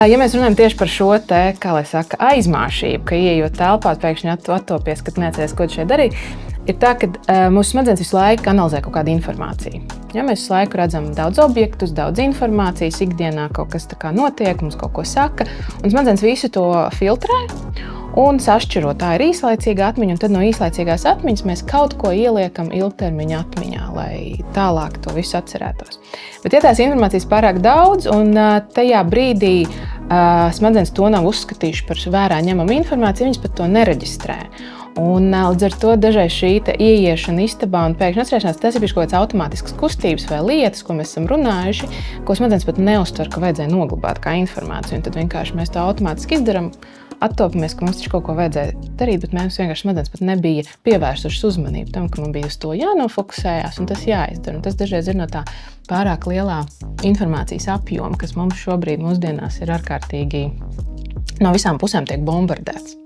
Ja mēs runājam tieši par šo te, kā lai saka, aizmāšību, ka ieejot telpā, pēkšņi attopies, kad neatceries, ko tu šeit darīt, ir tā, ka mūsu smadzenes visu laiku analizē kaut kādu informāciju. Ja mēs visu laiku redzam daudz objektus, daudz informācijas, ikdienā kaut kas tā kā notiek, mums kaut ko saka, un smadzenes visu to filtrē un sašķiro. Tā ir īslaicīga atmiņa, un tad no īslaicīgās atmiņas mēs kaut ko ieliekam ilgtermiņa atmiņā, lai tālāk to visu atcerētos. Bet ja tās informācijas pārāk daudz, un tajā brīdī smadzenes to nav uzskatījuši par vērā ņemamu informāciju, viņas pat to nereģistrē. Un līdz ar to dažreiz šī ieiešana istabā un pēkšņi atcerēšanās, tas ir kaut kāds automātisks kustības vai lietas, ko mēs esam runājuši, ko smadzenes pat neuztver, ka vajadzēja noglabāt kā informāciju. Un tad vienkārši mēs to automātiski izdaram, attopamies, ka mums taču kaut ko vajadzēja darīt, bet mēs vienkārši smadzenes pat nebija pievērsušas uzmanību tam, ka man bija uz to jānofokusējās un tas jāizdara. Un tas dažreiz ir no tā pārāk lielā informācijas apjoma, kas mums šobrīd mūsdienās ir ārkārtīgi no visām pusēm tiek bombardēts.